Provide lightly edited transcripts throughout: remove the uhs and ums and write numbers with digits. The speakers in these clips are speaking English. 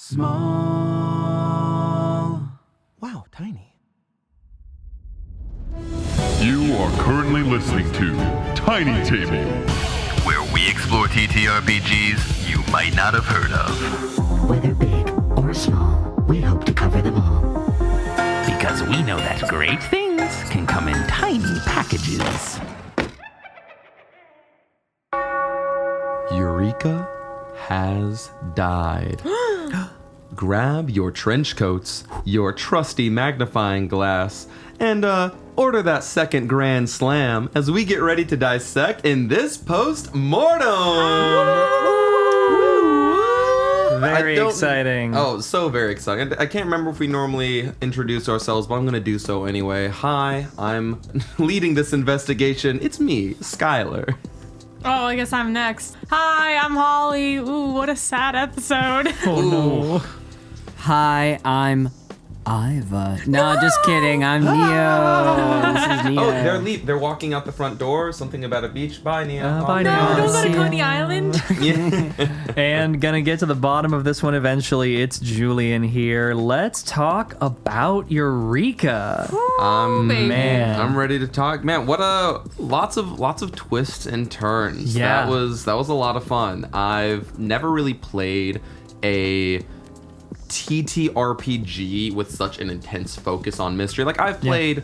Small. Wow, tiny. You are currently listening to Tiny Table, where we explore TTRPGs you might not have heard of. Whether big or small, we hope to cover them all. Because we know that great things can come in tiny packages. Eureka has died. Grab your trench coats, your trusty magnifying glass, and order that second grand slam as we get ready to dissect in this post-mortem. Very exciting. Oh, so very exciting. I can't remember if we normally introduce ourselves, but I'm going to do so anyway. Hi, I'm leading this investigation. It's me, Skylar. Oh, I guess I'm next. Hi, I'm Holly. Ooh, what a sad episode. Oh no. Hi, I'm Iva. No, just kidding. I'm Neo. This is Neo. Oh, they're walking out the front door. Something about a beach. Bye, Neo. Bye, No, Neo. don't let it go on the island. Yeah. And gonna get to the bottom of this one eventually. It's Julian here. Let's talk about Eureka. Baby. Man. I'm ready to talk. Man, what lots of twists and turns. Yeah. That was a lot of fun. I've never really played a TTRPG with such an intense focus on mystery. Like, I've played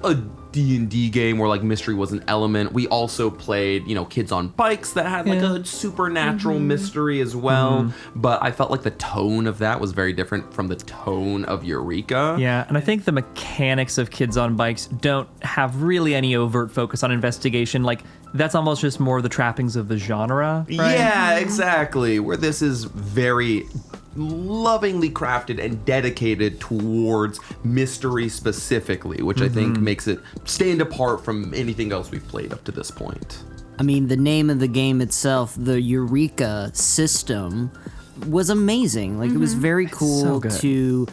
a D&D game where like mystery was an element. We also played, Kids on Bikes that had like a supernatural mystery as well. But I felt like the tone of that was very different from the tone of Eureka. Yeah, and I think the mechanics of Kids on Bikes don't have really any overt focus on investigation. Like, that's almost just more the trappings of the genre, right? Yeah, exactly. Where this is very lovingly crafted and dedicated towards mystery specifically, which I think makes it stand apart from anything else we've played up to this point. I mean, the name of the game itself, the Eureka system, was amazing. Like, it was very cool So good. to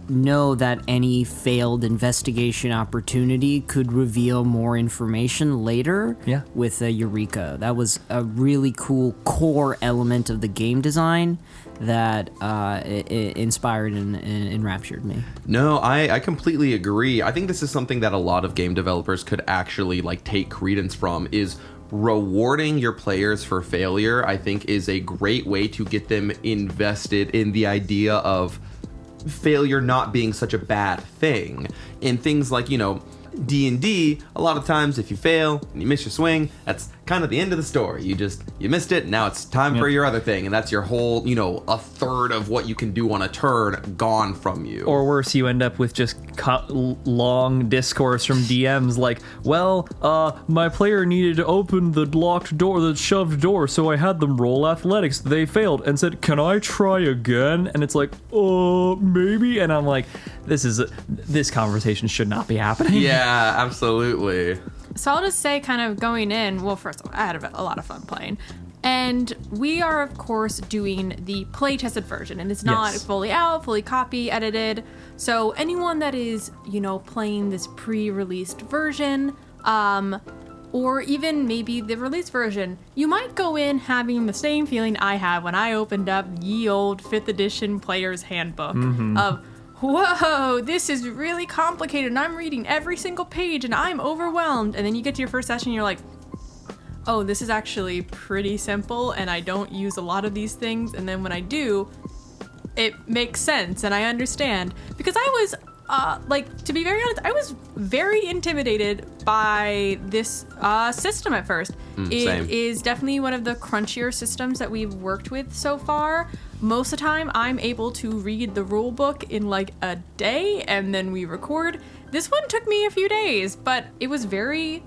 know that any failed investigation opportunity could reveal more information later with Eureka. That was a really cool core element of the game design that it inspired and enraptured me. No, I completely agree. I think this is something that a lot of game developers could actually like take credence from, is rewarding your players for failure. I think is a great way to get them invested in the idea of failure not being such a bad thing. In things like, D&D, a lot of times if you fail and you miss your swing, that's kind of the end of the story. You missed it, now it's time for your other thing, and that's your whole, a third of what you can do on a turn gone from you. Or worse, you end up with just long discourse from DMs like, well, my player needed to open the locked door, the shoved door, so I had them roll athletics. They failed and said, can I try again? And it's like, maybe? And I'm like, this conversation should not be happening. Yeah, absolutely. So I'll just say, kind of going in, well, first of all, I had a lot of fun playing. And we are, of course, doing the play-tested version. And it's not fully out, fully copy edited. So anyone that is, playing this pre-released version, or even maybe the release version, you might go in having the same feeling I had when I opened up ye old 5th edition player's handbook of, whoa, this is really complicated and I'm reading every single page and I'm overwhelmed. And then you get to your first session and you're like, oh, this is actually pretty simple and I don't use a lot of these things. And then when I do, it makes sense and I understand. Because I was, to be very honest, I was very intimidated by this system at first. It is definitely one of the crunchier systems that we've worked with so far. Most of the time, I'm able to read the rule book in like a day and then we record. This one took me a few days, but it was very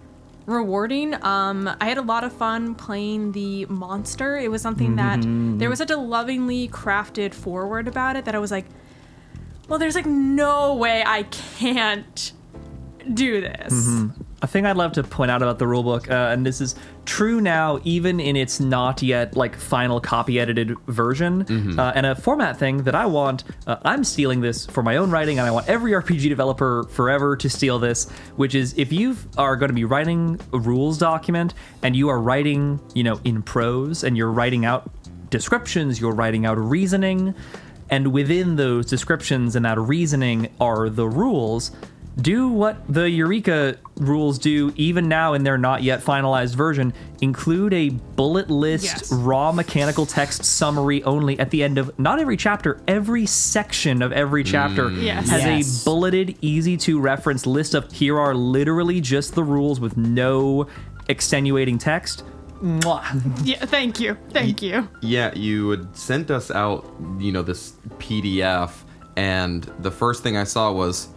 rewarding. I had a lot of fun playing the monster. It was something that there was such a lovingly crafted forward about it that I was like, well, there's like no way I can't do this. A thing I'd love to point out about the rulebook, and this is true now even in its not yet like final copy edited version, and a format thing that I want, I'm stealing this for my own writing, and I want every RPG developer forever to steal this, which is if you are going to be writing a rules document and you are writing, in prose and you're writing out descriptions, you're writing out reasoning, and within those descriptions and that reasoning are the rules. Do what the Eureka rules do, even now in their not yet finalized version. Include a bullet list, raw mechanical text summary only at the end of not every chapter, every section of every chapter has a bulleted, easy to reference list of here are literally just the rules with no extenuating text. Mwah. Yeah, thank you. Yeah, you had sent us out, this PDF, and the first thing I saw was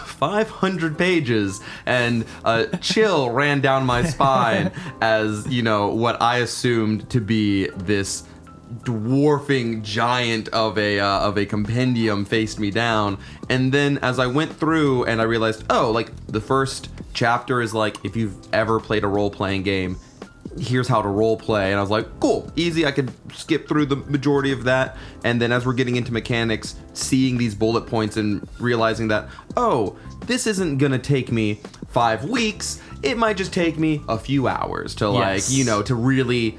500 pages, and a chill ran down my spine as, what I assumed to be this dwarfing giant of a compendium faced me down. And then as I went through and I realized, the first chapter is like, if you've ever played a role-playing game, here's how to role play. And I was like, cool, easy. I could skip through the majority of that. And then as we're getting into mechanics, seeing these bullet points and realizing that, this isn't gonna take me 5 weeks. It might just take me a few hours to to really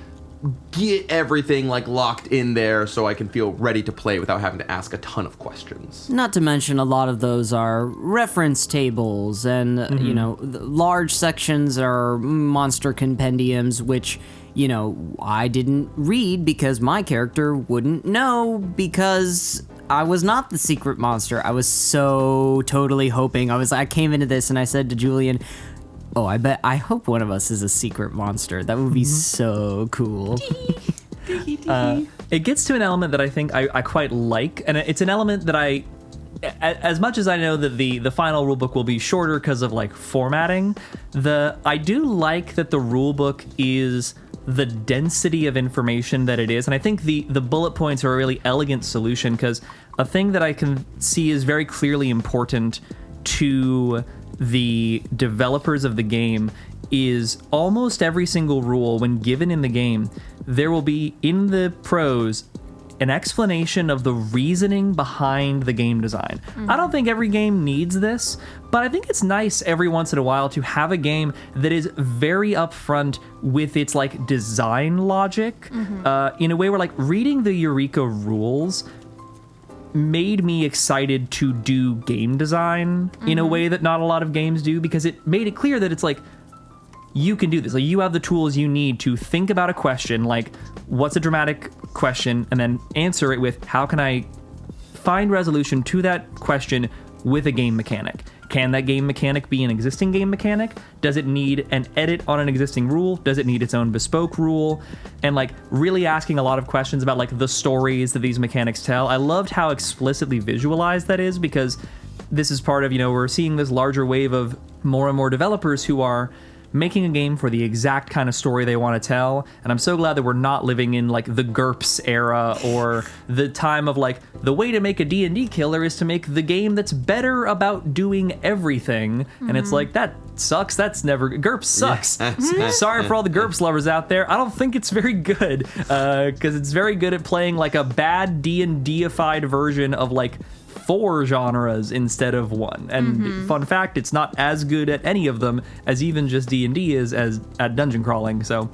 get everything locked in there so I can feel ready to play without having to ask a ton of questions. Not to mention a lot of those are reference tables and, large sections are monster compendiums, which, I didn't read because my character wouldn't know because I was not the secret monster. I was so totally hoping. I came into this and I said to Julian, I hope one of us is a secret monster. That would be so cool. It gets to an element that I think I quite like, and it's an element that as much as I know that the final rulebook will be shorter because of formatting, I do like that the rulebook is the density of information that it is, and I think the bullet points are a really elegant solution because a thing that I can see is very clearly important to the developers of the game is almost every single rule, when given in the game, there will be in the prose an explanation of the reasoning behind the game design. I don't think every game needs this, but I think it's nice every once in a while to have a game that is very upfront with its design logic, in a way where reading the Eureka rules made me excited to do game design in a way that not a lot of games do, because it made it clear that it's you can do this. You have the tools you need to think about a question, what's a dramatic question, and then answer it with how can I find resolution to that question with a game mechanic. Can that game mechanic be an existing game mechanic? Does it need an edit on an existing rule? Does it need its own bespoke rule? And really asking a lot of questions about the stories that these mechanics tell. I loved how explicitly visualized that is, because this is part of, we're seeing this larger wave of more and more developers who are making a game for the exact kind of story they want to tell. And I'm so glad that we're not living in the GURPS era or the time of the way to make a D&D killer is to make the game that's better about doing everything. And it's that sucks. That's never... GURPS sucks. Sorry for all the GURPS lovers out there. I don't think it's very good, because it's very good at playing a bad D&D-ified version of 4 genres instead of 1. And fun fact, it's not as good at any of them as even just D&D is as at dungeon crawling. So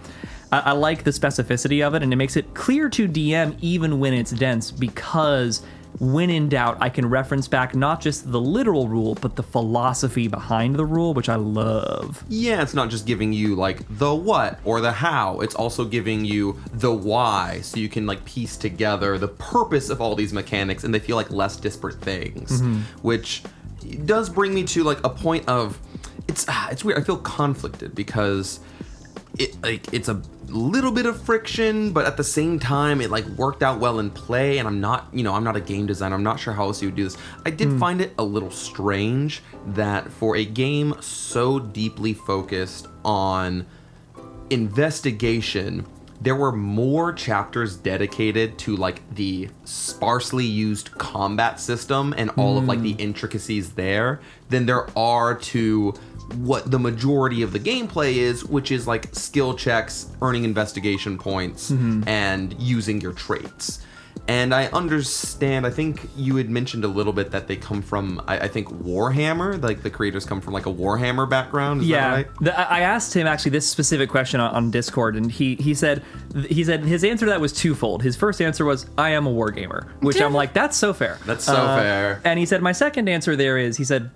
I like the specificity of it, and it makes it clear to DM even when it's dense, because when in doubt, I can reference back not just the literal rule, but the philosophy behind the rule, which I love. Yeah, it's not just giving you the what or the how, it's also giving you the why, so you can piece together the purpose of all these mechanics, and they feel like less disparate things, which does bring me to a point of, it's weird, I feel conflicted because it's a little bit of friction, but at the same time it worked out well in play, and I'm not a game designer, I'm not sure how else you would do this. I did find it a little strange that for a game so deeply focused on investigation, there were more chapters dedicated to the sparsely used combat system and all of the intricacies there than there are to what the majority of the gameplay is, which is skill checks, earning investigation points, and using your traits. And I understand, I think you had mentioned a little bit that they come from, I think, Warhammer. Like, the creators come from, like, a Warhammer background. Is that right? I asked him, actually, this specific question on Discord, and he said his answer to that was twofold. His first answer was, I am a wargamer, which I'm like, that's so fair. That's so fair. And he said, my second answer there is, he said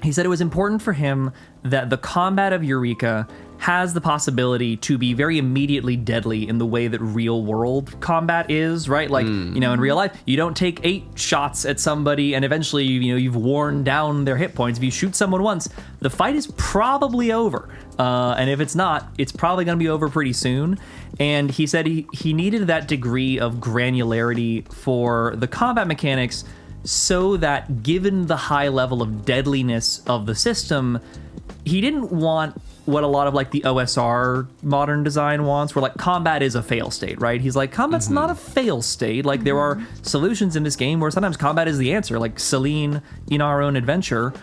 it was important for him that the combat of Eureka has the possibility to be very immediately deadly in the way that real world combat is, right? Like, you know, in real life, you don't take 8 shots at somebody and eventually, you know, you've worn down their hit points. If you shoot someone once, the fight is probably over. And if it's not, it's probably going to be over pretty soon. And he said he needed that degree of granularity for the combat mechanics so that given the high level of deadliness of the system, he didn't want what a lot of like the OSR modern design wants, where like combat is a fail state, right? He's like, combat's not a fail state. Like there are solutions in this game where sometimes combat is the answer. Like Celine in Our Own Adventure,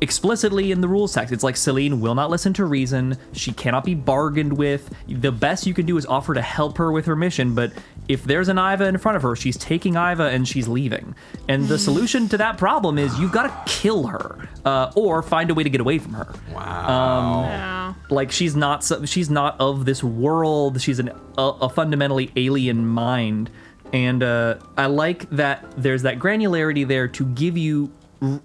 explicitly in the rules text, it's like Celine will not listen to reason. She cannot be bargained with. The best you can do is offer to help her with her mission, but if there's an Iva in front of her, she's taking Iva and she's leaving. And the solution to that problem is you've got to kill her or find a way to get away from her. Wow. Like she's not of this world. She's a fundamentally alien mind. And I like that there's that granularity there to give you,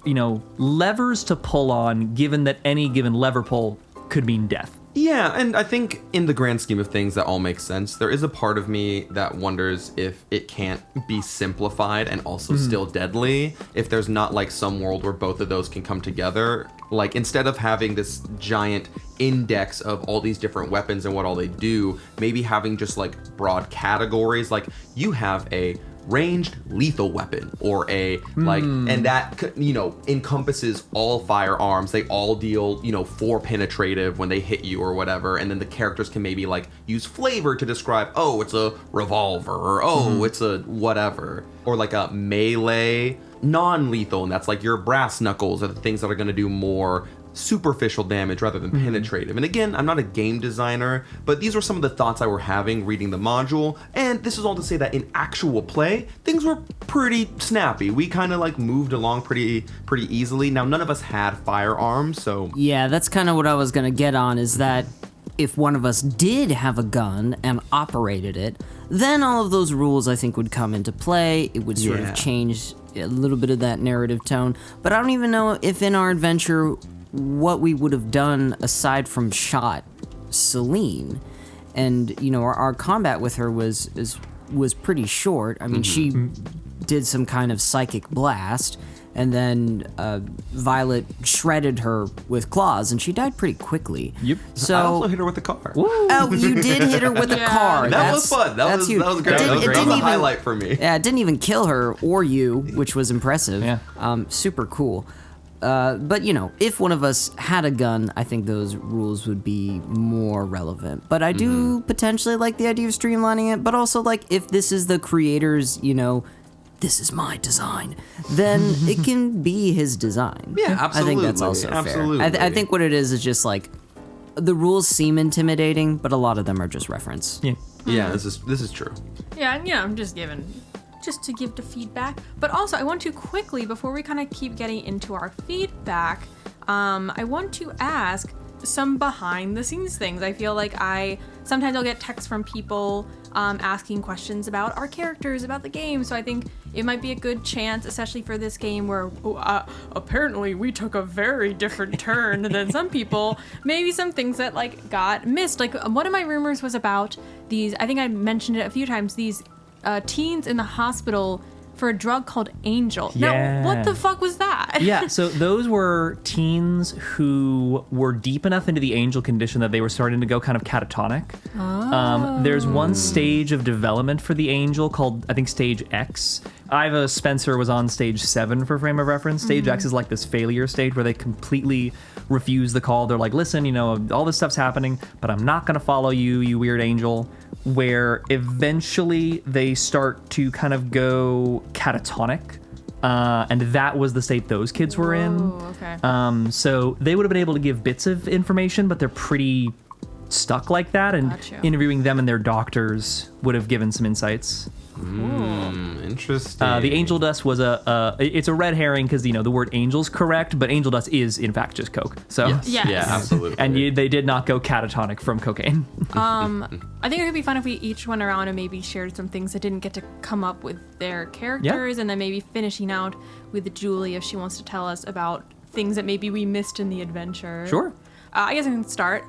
you know, levers to pull on, given that any given lever pull could mean death. Yeah, and I think in the grand scheme of things, that all makes sense. There is a part of me that wonders if it can't be simplified and also still deadly, if there's not like some world where both of those can come together. Like instead of having this giant index of all these different weapons and what all they do, maybe having just like broad categories, like you have a ranged lethal weapon or a like, and that, you know, encompasses all firearms. They all deal, you know, 4 penetrative when they hit you or whatever, and then the characters can maybe like use flavor to describe, oh, it's a revolver, or oh, it's a whatever, or like a melee non-lethal, and that's like your brass knuckles are the things that are going to do more superficial damage rather than penetrative. And again, I'm not a game designer, but these were some of the thoughts I were having reading the module, and this is all to say that in actual play, things were pretty snappy. We kind of like moved along pretty easily. Now, none of us had firearms, so... Yeah, that's kind of what I was going to get on, is that if one of us did have a gun and operated it, then all of those rules, I think, would come into play. It would sort of change a little bit of that narrative tone. But I don't even know if in our adventure what we would have done aside from shot Celine. And, you know, our combat with her was pretty short. I mean, she did some kind of psychic blast, and then Violet shredded her with claws, and she died pretty quickly. Yep. So, I also hit her with the car. Oh, you did hit her with a car. That was fun. That was great. That was a highlight for me. Yeah, it didn't even kill her or you, which was impressive. Yeah. Super cool. But, you know, if one of us had a gun, I think those rules would be more relevant. But I do potentially like the idea of streamlining it, but also, like, if this is the creator's, you know, this is my design, then it can be his design. Yeah, absolutely. I think that's also absolutely. fair. I think what it is just, like, the rules seem intimidating, but a lot of them are just reference. Yeah. Yeah, this is true. Yeah, and I'm just to give the feedback. But also, I want to quickly, before we kind of keep getting into our feedback, I want to ask some behind the scenes things. I feel like sometimes I'll get texts from people asking questions about our characters, about the game. So I think it might be a good chance, especially for this game where apparently we took a very different turn than some people. Maybe some things that like got missed. Like one of my rumors was about these, I think I mentioned it a few times, these teens in the hospital for a drug called Angel. Yeah. Now, what the fuck was that? Yeah, so those were teens who were deep enough into the Angel condition that they were starting to go kind of catatonic. There's one stage of development for the Angel called, I think, Stage X. Iva Spencer was on Stage 7 for frame of reference. Stage X is like this failure stage where they completely refuse the call. They're like, listen, you know, all this stuff's happening, but I'm not going to follow you, you weird angel. Where eventually they start to kind of go catatonic. And that was the state those kids were in. Okay. So they would have been able to give bits of information, but they're pretty stuck like that. And interviewing them and their doctors would have given some insights. Interesting. The angel dust was it's a red herring because the word angel's correct, but angel dust is in fact just coke. So Yes. Yes. Yeah, absolutely. and they did not go catatonic from cocaine. I think it could be fun if we each went around and maybe shared some things that didn't get to come up with their characters, and then maybe finishing out with Julie if she wants to tell us about things that maybe we missed in the adventure. Sure. I guess I can start.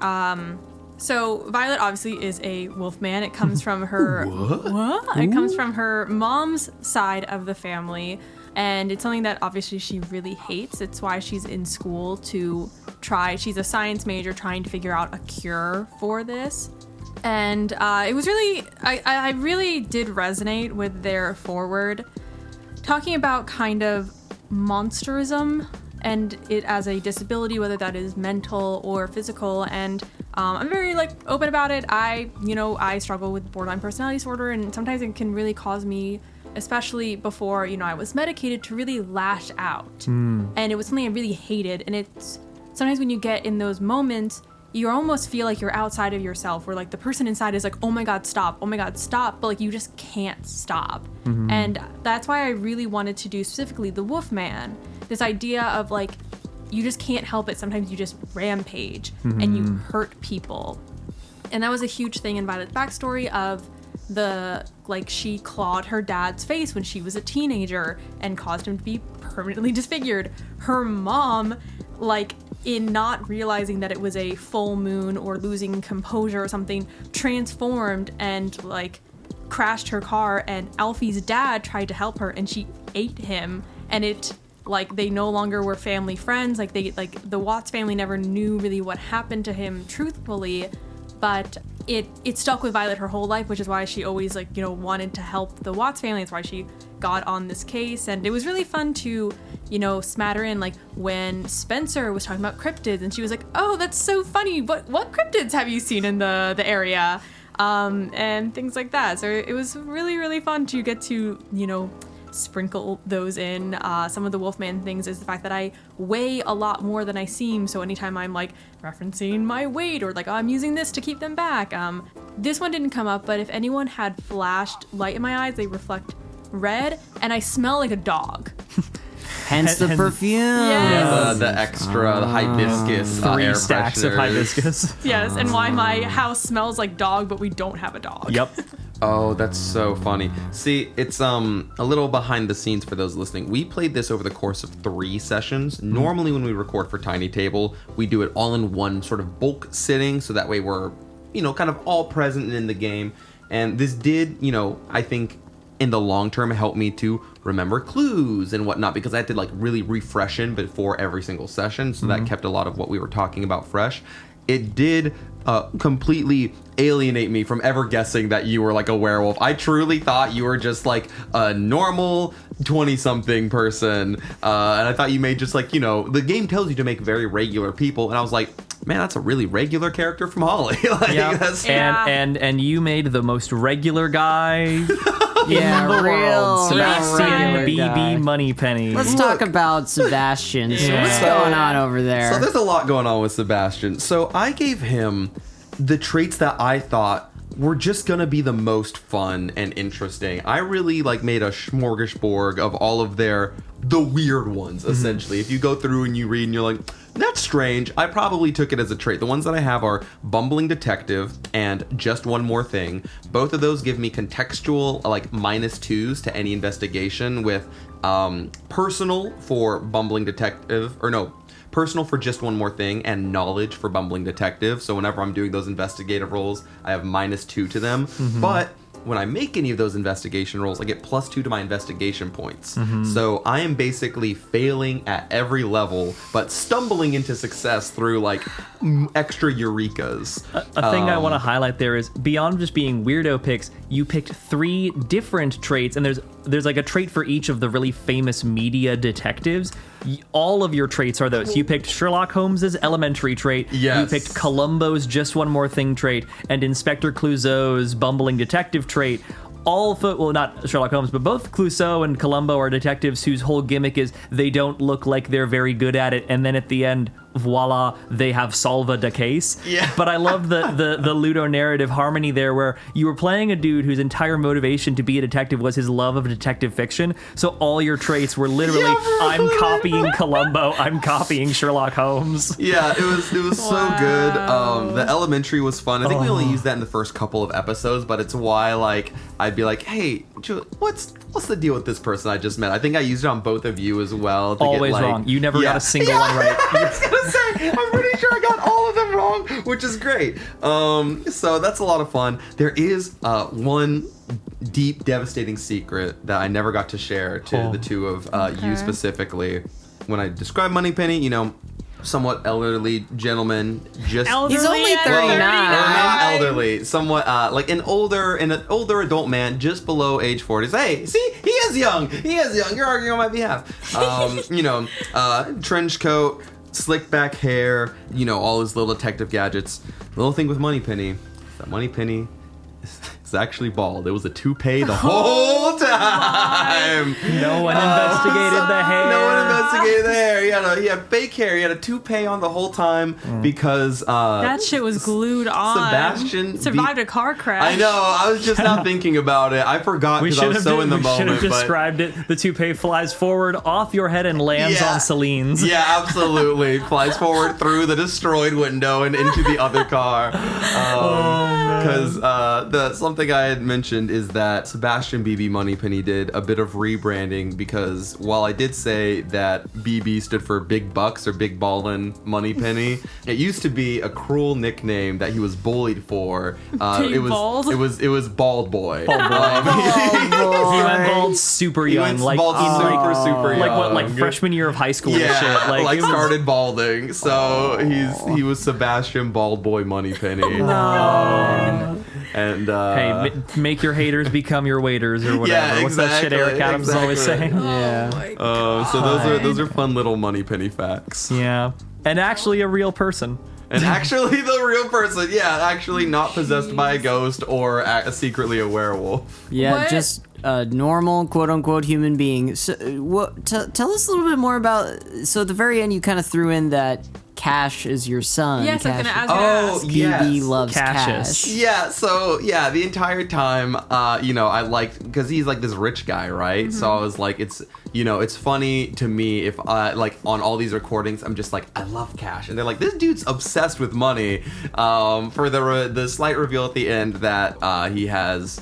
So Violet obviously is a wolfman. It comes from her what? It comes from her mom's side of the family, and it's something that obviously she really hates. It's why she's in school to try. She's a science major trying to figure out a cure for this. And it was really, I really did resonate with their forward, talking about kind of monsterism and it as a disability, whether that is mental or physical. And I'm very open about it. I struggle with borderline personality disorder, and sometimes it can really cause me, especially before, I was medicated, to really lash out. And it was something I really hated. And it's sometimes when you get in those moments, you almost feel like you're outside of yourself, where the person inside is like, oh my God, stop, but you just can't stop. And that's why I really wanted to do specifically the Wolfman, this idea of you just can't help it. Sometimes you just rampage and you hurt people. And that was a huge thing in Violet's backstory of she clawed her dad's face when she was a teenager and caused him to be permanently disfigured. Her mom, in not realizing that it was a full moon or losing composure or something, transformed and crashed her car, and Alfie's dad tried to help her and she ate him, and it they no longer were family friends. The Watts family never knew really what happened to him truthfully, but it stuck with Violet her whole life, which is why she always wanted to help the Watts family. It's why she got on this case. And it was really fun to smatter in when Spencer was talking about cryptids and she was like, oh, that's so funny, what cryptids have you seen in the area, and things like that. So it was really, really fun to get to sprinkle those in. Some of the Wolfman things is the fact that I weigh a lot more than I seem, so anytime I'm referencing my weight or I'm using this to keep them back. This one didn't come up, but if anyone had flashed light in my eyes, they reflect red, and I smell like a dog. Hence the perfume. Yes. The extra, the hibiscus, 3 air stacks of fresheners. hibiscus. Yes, and why my house smells like dog, but we don't have a dog. Yep. Oh, that's so funny. See, it's a little behind the scenes for those listening. We played this over the course of 3 sessions. Normally when we record for Tiny Table, we do it all in one sort of bulk sitting, so that way we're, kind of all present in the game. And this did, I think in the long term help me to remember clues and whatnot, because I had to really refreshen before every single session, so that kept a lot of what we were talking about fresh. It did completely alienate me from ever guessing that you were a werewolf. I truly thought you were just a normal 20-something person, and I thought you made just the game tells you to make very regular people, and I was like, man, that's a really regular character from Holly. That's... And you made the most regular guy Yeah, in the world. Sebastian regular guy. BB Moneypenny. Let's talk about Sebastian. So what's going on over there? So there's a lot going on with Sebastian. So I gave him the traits that I thought were just gonna be the most fun and interesting. I really made a smorgasbord of all of the weird ones, essentially. If you go through and you read and you're like, that's strange, I probably took it as a trait. The ones that I have are Bumbling Detective and Just One More Thing. Both of those give me contextual -2s to any investigation, with personal for Bumbling Detective, personal for Just One More Thing, and knowledge for Bumbling Detective. So whenever I'm doing those investigative rolls, I have -2 to them. But when I make any of those investigation rolls, I get +2 to my investigation points. So I am basically failing at every level, but stumbling into success through extra Eurekas. A thing I want to highlight there is, beyond just being weirdo picks, you picked 3 different traits, and there's a trait for each of the really famous media detectives. All of your traits are those. You picked Sherlock Holmes's elementary trait. Yes. You picked Columbo's Just One More Thing trait, and Inspector Clouseau's Bumbling Detective trait. Not Sherlock Holmes, but both Clouseau and Columbo are detectives whose whole gimmick is they don't look like they're very good at it, and then at the end, voila, they have solved the case. Yeah. But I love the Ludo narrative harmony there, where you were playing a dude whose entire motivation to be a detective was his love of detective fiction. So all your traits were literally, I'm copying Columbo, I'm copying Sherlock Holmes. Yeah, it was so good. The elementary was fun. I think we only used that in the first couple of episodes, but it's why like I'd be like, hey, what's the deal with this person I just met? I think I used it on both of you as well. To Always get, like, wrong. You never got a single one right. I was gonna say, I'm pretty sure I got all of them wrong, which is great. So that's a lot of fun. There is one deep, devastating secret that I never got to share to the two of you specifically. When I describe Moneypenny, you know, somewhat elderly gentleman, just He's only 39. well, not elderly, somewhat like an older adult man, just below age 40. Hey, see, he is young. You're arguing on my behalf. You know, trench coat, slick back hair. You know, all his little detective gadgets. The little thing with Moneypenny, is that Moneypenny is actually bald. It was a toupee the whole time. No one investigated the hair. No one investigated the hair. He had fake hair. He had a toupee on the whole time because that shit was glued on. Sebastian survived a car crash. I know. I was just not thinking about it. I forgot because I was so in the moment. We should have described it. The toupee flies forward off your head and lands on Celine's. Yeah, absolutely. Flies forward through the destroyed window and into the other car. Because something I had mentioned is that Sebastian BB Moneypenny did a bit of rebranding, because while I did say that BB stood for Big Bucks or Big Ballin' Moneypenny, it used to be a cruel nickname that he was bullied for. It was Bald Boy. Bald Boy. He went bald super young, super young. Like what, like freshman year of high school and shit. Like started balding. So he was Sebastian Bald Boy Moneypenny. No. And hey, make your haters become your waiters or whatever. Yeah, What's that shit Eric Adams is always saying? Yeah. So those are fun little Moneypenny facts. Yeah. And actually a real person. And actually the real person, actually not possessed by a ghost or secretly a werewolf. Yeah, What? just a normal quote-unquote human being. So, tell us a little bit more about... So at the very end, you kind of threw in that Cash is your son. Yes, Cash, I was gonna ask. BB loves Cassius. Cash. Yeah, so the entire time, I liked, because he's like this rich guy, right? Mm-hmm. So I was like, it's funny to me if like on all these recordings, I'm just like, I love Cash, and they're like, this dude's obsessed with money. For the slight reveal at the end that he has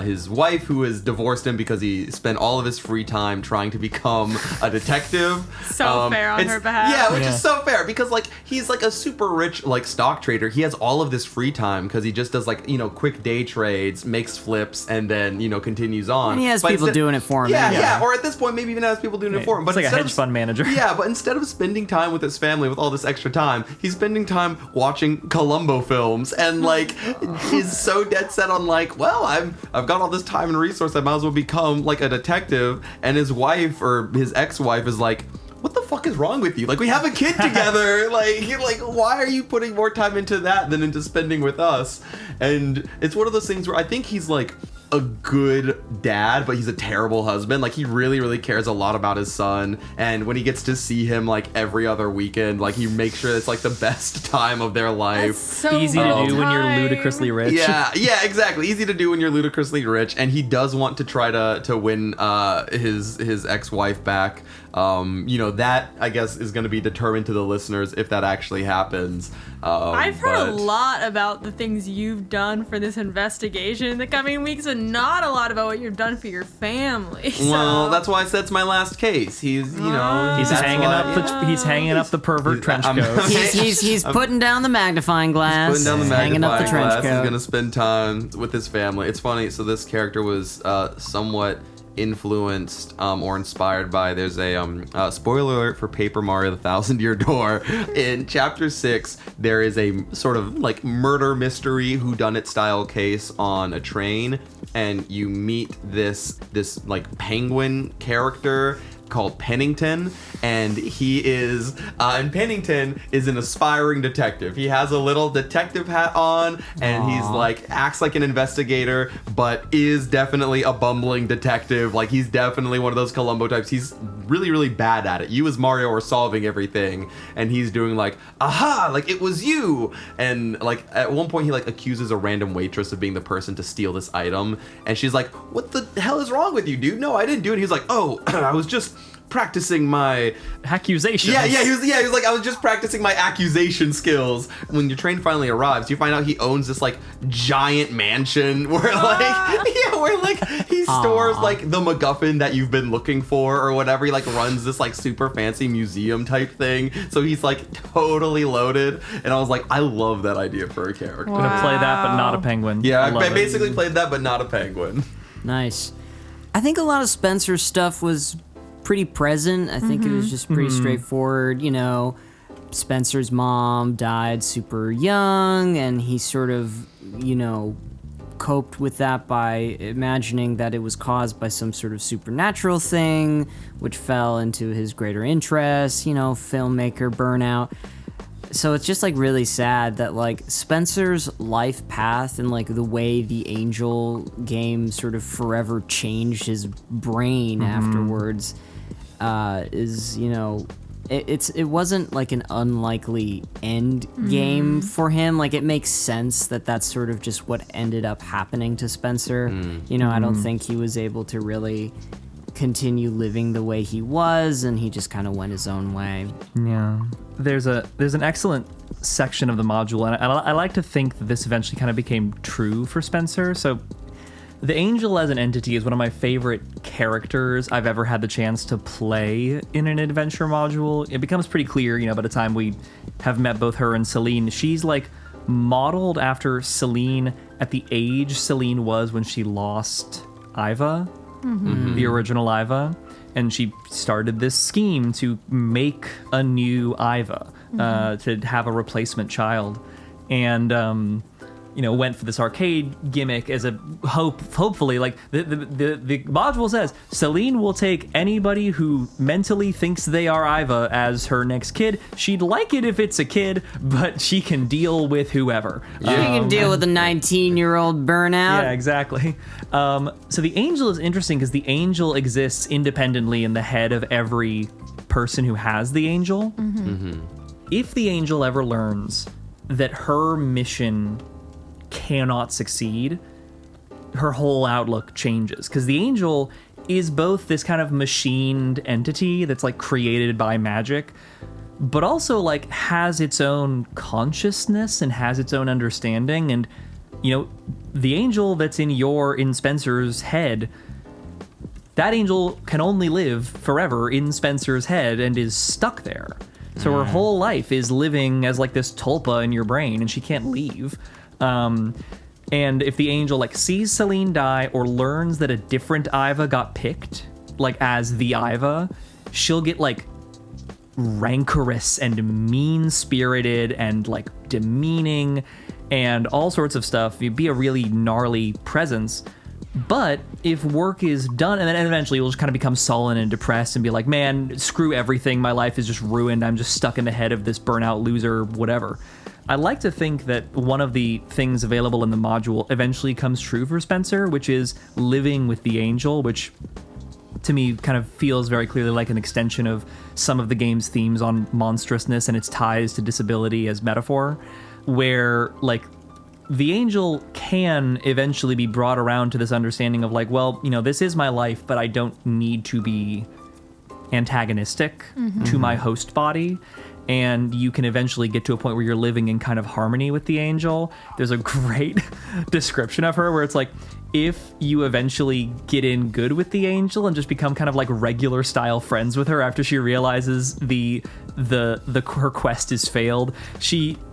his wife who has divorced him because he spent all of his free time trying to become a detective. So fair on her behalf. Yeah, which is so fair, because like he's like a super rich like stock trader. He has all of this free time because he just does like, quick day trades, makes flips, and then continues on. And he has people doing it for him. Yeah, or at this point maybe even has people doing it for him. But It's like a instead hedge fund manager. Yeah, but instead of spending time with his family with all this extra time, he's spending time watching Columbo films, and like is so dead set on like, well, I've got all this time and resource, I might as well become like a detective. And his wife or his ex-wife is like, what the fuck is wrong with you? Like, we have a kid together. like why are you putting more time into that than into spending with us? And it's one of those things where I think he's like a good dad, but he's a terrible husband. Like, he really, really cares a lot about his son, and when he gets to see him like every other weekend, like he makes sure it's like the best time of their life. That's so Easy to do when you're time. ludicrously rich. Yeah, exactly. Easy to do when you're ludicrously rich, and he does want to try to win his ex-wife back. That I guess is going to be determined to the listeners if that actually happens. I've heard a lot about the things you've done for this investigation in the coming weeks, and not a lot about what you've done for your family. Well, that's why I said it's my last case. He's He's hanging up the pervert trench coat. He's putting down the magnifying glass. Putting down the hanging up the magnifying trench glass. He's coat. gonna spend time with his family. It's funny. So this character was somewhat influenced or inspired by, there's a spoiler alert for Paper Mario the Thousand Year Door. In chapter 6 there is a sort of like murder mystery whodunit style case on a train, and you meet this like penguin character called Pennington, and he is and Pennington is an aspiring detective. He has a little detective hat on, and he's like acts like an investigator, but is definitely a bumbling detective. Like, he's definitely one of those Columbo types. He's really, really bad at it. You as Mario are solving everything, and he's doing like, aha, like it was you. And like at one point he like accuses a random waitress of being the person to steal this item, and she's like, what the hell is wrong with you, dude? No, I didn't do it. He's like, oh, I was just practicing my accusations. Yeah, he was like, I was just practicing my accusation skills. When your train finally arrives, you find out he owns this like giant mansion where like he stores like the MacGuffin that you've been looking for or whatever. He like runs this like super fancy museum type thing. So he's like totally loaded. And I was like, I love that idea for a character. I'm gonna play that, but not a penguin. Yeah, I basically played that, but not a penguin. Nice. I think a lot of Spencer's stuff was pretty present. I think it was just pretty straightforward. You know, Spencer's mom died super young, and he sort of, you know, coped with that by imagining that it was caused by some sort of supernatural thing, which fell into his greater interests, you know, filmmaker burnout. So it's just like really sad that like Spencer's life path and like the way the Angel game sort of forever changed his brain afterwards is, you know, it wasn't like an unlikely end game for him. Like it makes sense that that's sort of just what ended up happening to Spencer. You know, I don't think he was able to really continue living the way he was, and he just kind of went his own way. Yeah. There's an excellent section of the module, and I like to think that this eventually kind of became true for Spencer. So the Angel as an entity is one of my favorite characters I've ever had the chance to play in an adventure module. It becomes pretty clear, you know, by the time we have met both her and Celine, she's like modeled after Celine at the age Celine was when she lost Iva, the original Iva. And she started this scheme to make a new Iva, to have a replacement child. And, you know, went for this arcade gimmick as a hopefully, like, the module says, Celine will take anybody who mentally thinks they are Iva as her next kid. She'd like it if it's a kid, but she can deal with whoever. She can deal with a 19-year-old burnout. Yeah, exactly. So the Angel is interesting because the Angel exists independently in the head of every person who has the Angel. If the Angel ever learns that her mission cannot succeed, her whole outlook changes, because the Angel is both this kind of machined entity that's like created by magic, but also like has its own consciousness and has its own understanding. And you know, the Angel that's in Spencer's head, that Angel can only live forever in Spencer's head and is stuck there. So her whole life is living as like this tulpa in your brain, and she can't leave. And if the Angel like sees Celine die or learns that a different Iva got picked, like as the Iva, she'll get like rancorous and mean-spirited and like demeaning and all sorts of stuff. You'd be a really gnarly presence. But if work is done, and then eventually you'll just kind of become sullen and depressed and be like, man, screw everything. My life is just ruined. I'm just stuck in the head of this burnout loser, whatever. I like to think that one of the things available in the module eventually comes true for Spencer, which is living with the Angel, which to me kind of feels very clearly like an extension of some of the game's themes on monstrousness and its ties to disability as metaphor, where like the Angel can eventually be brought around to this understanding of like, well, you know, this is my life, but I don't need to be antagonistic to my host body. And you can eventually get to a point where you're living in kind of harmony with the Angel. There's a great description of her where it's like, if you eventually get in good with the Angel and just become kind of like regular style friends with her after she realizes her quest is failed,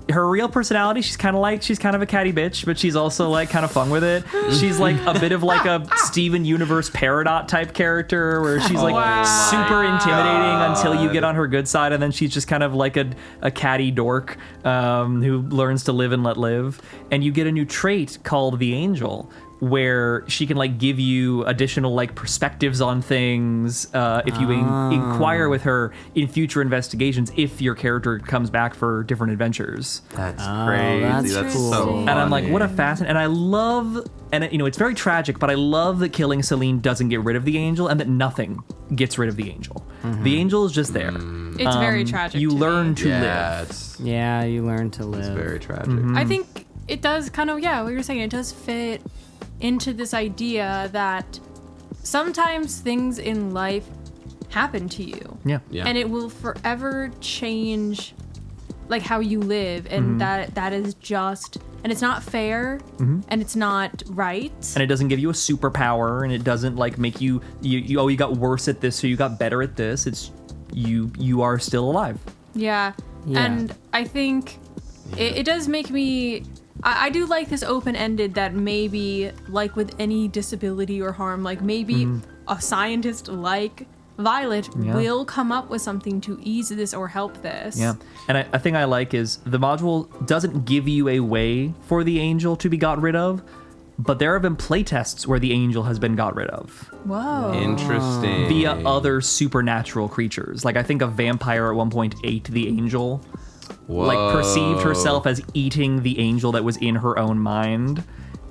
her real personality, she's kind of a catty bitch, but she's also like kind of fun with it. She's like a bit of like a Steven Universe Peridot type character where she's like super intimidating until you get on her good side, and then she's just kind of like a catty dork who learns to live and let live. And you get a new trait called the Angel, where she can like give you additional like perspectives on things if you inquire with her in future investigations, if your character comes back for different adventures. That's crazy. That's cool. so funny. And I'm like, what a fascinating, and I love, and you know, it's very tragic, but I love that killing Celine doesn't get rid of the Angel and that nothing gets rid of the Angel. The angel is just there. It's very tragic. You to learn me. to Yeah, live. Yeah, you learn to live. it's very tragic. I think it does kind of, what you're saying, it does fit into this idea that sometimes things in life happen to you. Yeah. Yeah. And it will forever change like how you live, and that is just, and it's not fair, and it's not right. And it doesn't give you a superpower, and it doesn't like make you got worse at this, so you got better at this. It's you are still alive. Yeah. Yeah. And I think it does make me. I do like this open-ended that maybe, like with any disability or harm, like maybe a scientist like Violet will come up with something to ease this or help this. Yeah. And I think I like is the module doesn't give you a way for the angel to be got rid of, but there have been playtests where the angel has been got rid of Whoa. Interesting. via other supernatural creatures. Like I think a vampire at one point ate the angel. Like perceived herself as eating the angel that was in her own mind.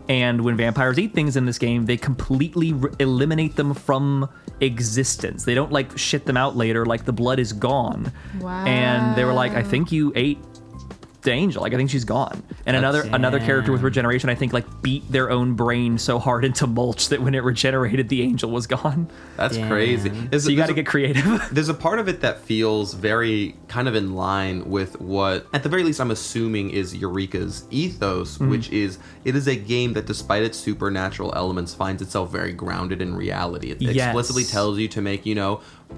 And when vampires eat things in this game, they completely eliminate them from existence. They don't like shit them out later, like the blood is gone. Wow. And they were like, I think you ate the angel. Like I think she's gone. And another character with regeneration, I think, like beat their own brain so hard into mulch that when it regenerated, the angel was gone. That's Damn. crazy. So you got to get creative. There's a part of it that feels very kind of in line with what, at the very least, I'm assuming is Eureka's ethos, which is it is a game that, despite its supernatural elements, finds itself very grounded in reality. It Yes. explicitly tells you to make,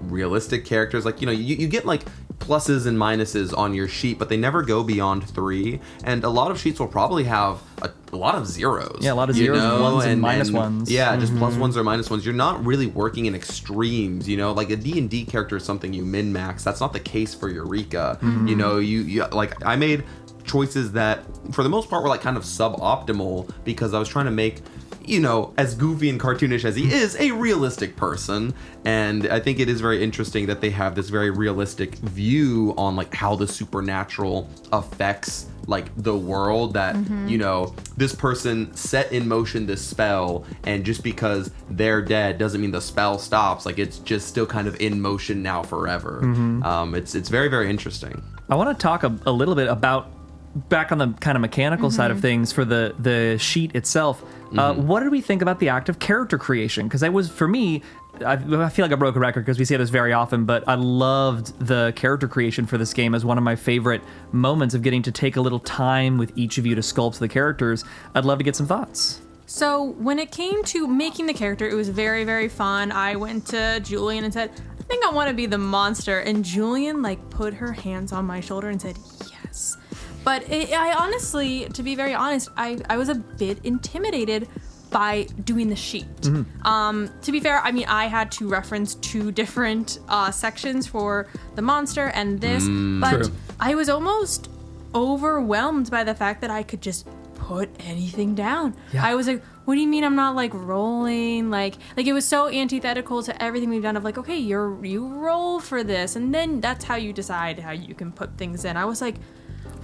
realistic characters. Like, you get like pluses and minuses on your sheet, but they never go beyond 3. And a lot of sheets will probably have a lot of zeros. Yeah, a lot of zeros and ones and minus ones. Yeah, just plus ones or minus ones. You're not really working in extremes, like a D&D character is something you min-max. That's not the case for Eureka. You like, I made choices that for the most part were like kind of suboptimal because I was trying to make, as goofy and cartoonish as he is, a realistic person. And I think it is very interesting that they have this very realistic view on like how the supernatural affects like the world, that this person set in motion this spell, and just because they're dead doesn't mean the spell stops. Like it's just still kind of in motion now forever. It's very, very interesting. I want to talk a little bit about back on the kind of mechanical side of things for the sheet itself. What did we think about the act of character creation? Because that was, for me, I feel like a broken record because we say this very often, but I loved the character creation for this game as one of my favorite moments of getting to take a little time with each of you to sculpt the characters. I'd love to get some thoughts. So when it came to making the character, it was very, very fun. I went to Julian and said, I think I want to be the monster. And Julian put her hands on my shoulder and said, yes. But I honestly, to be very honest, I was a bit intimidated by doing the sheet. To be fair, I mean, I had to reference 2 different sections for the monster and this, but True. I was almost overwhelmed by the fact that I could just put anything down. Yeah. I was like, what do you mean I'm not rolling? Like it was so antithetical to everything we've done of okay, you roll for this, and then that's how you decide how you can put things in. I was like,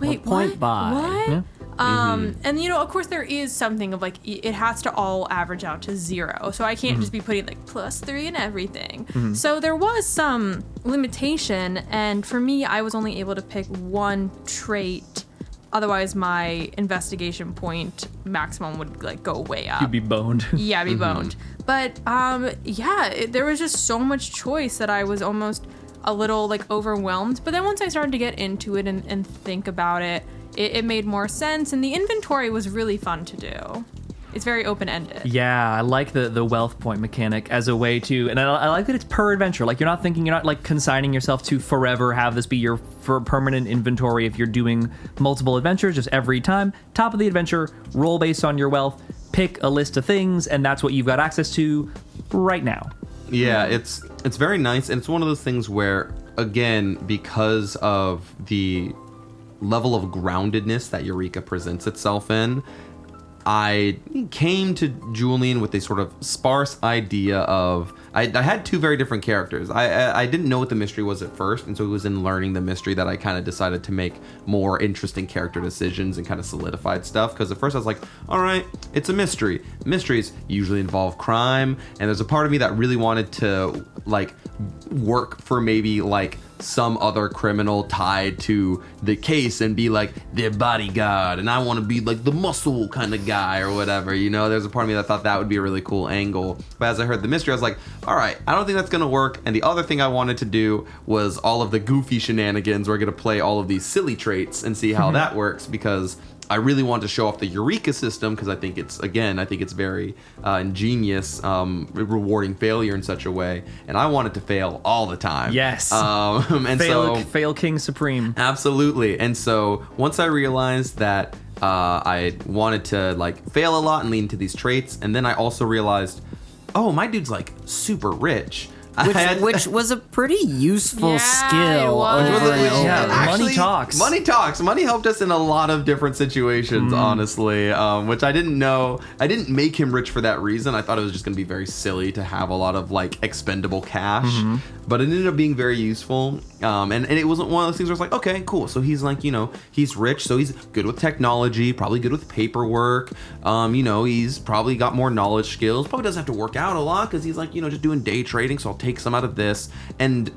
wait, point buy? What? Yeah. And of course there is something of it has to all average out to 0. So I can't just be putting +3 and everything. So there was some limitation, and for me, I was only able to pick 1 trait. Otherwise, my investigation point maximum would go way up. You'd be boned. Yeah, be boned. But there was just so much choice that I was almost a little overwhelmed. But then once I started to get into it and think about it, it made more sense, and the inventory was really fun to do. It's very open-ended. Yeah, I like the wealth point mechanic as a way to, and I like that it's per adventure. You're not consigning yourself to forever have this be your permanent inventory if you're doing multiple adventures. Just every time, top of the adventure, roll based on your wealth, pick a list of things, and that's what you've got access to right now. Yeah, it's very nice, and it's one of those things where, again, because of the level of groundedness that Eureka presents itself in, I came to Julian with a sort of sparse idea of... I had 2 very different characters. I didn't know what the mystery was at first, and so it was in learning the mystery that I kind of decided to make more interesting character decisions and kind of solidified stuff. Because at first I was like, all right, it's a mystery. Mysteries usually involve crime, and there's a part of me that really wanted to work for maybe like some other criminal tied to the case and be like their bodyguard, and I want to be like the muscle kind of guy or whatever, you know. There's a part of me that thought that would be a really cool angle, but as I heard the mystery, I was like, all right, I don't think that's gonna work. And the other thing I wanted to do was all of the goofy shenanigans. We're gonna play all of these silly traits and see how that works, because I really want to show off the Eureka system, because I think it's very ingenious, rewarding failure in such a way, and I want it to fail all the time. Yes. And fail King Supreme. Absolutely. And so once I realized that I wanted to like fail a lot and lean into these traits, and then I also realized, oh, my dude's like super rich. Which was a pretty useful Yeah, skill. it was. over and over. Yeah, Actually, money talks. Money talks. Money helped us in a lot of different situations, honestly, which I didn't know. I didn't make him rich for that reason. I thought it was just going to be very silly to have a lot of like expendable cash, but it ended up being very useful. And it wasn't one of those things where it's like, okay, cool. So he's like, you know, he's rich, so he's good with technology, probably good with paperwork. You know, he's probably got more knowledge skills. Probably doesn't have to work out a lot because he's like, you know, just doing day trading. So I'll take some out of this, and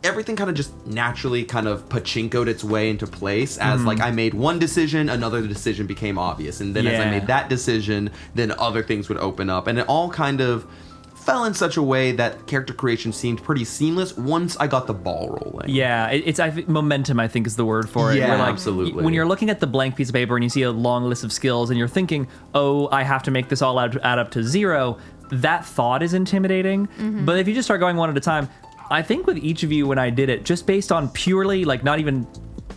everything kind of just naturally kind of pachinkoed its way into place as like I made one decision, another decision became obvious, and then as I made that decision, then other things would open up, and it all kind of fell in such a way that character creation seemed pretty seamless once I got the ball rolling. Yeah, momentum, I think, is the word for it. Yeah, where, like, absolutely. When you're looking at the blank piece of paper and you see a long list of skills and you're thinking, oh, I have to make this all add up to 0, that thought is intimidating. But if you just start going one at a time, I think with each of you, when I did it, just based on purely, like, not even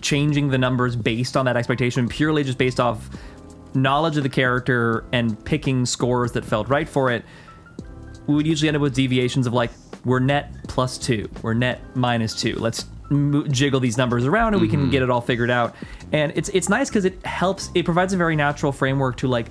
changing the numbers based on that expectation, purely just based off knowledge of the character and picking scores that felt right for it, we would usually end up with deviations of like, we're net +2, we're net -2. Let's jiggle these numbers around and we can get it all figured out. And it's nice because it provides a very natural framework to like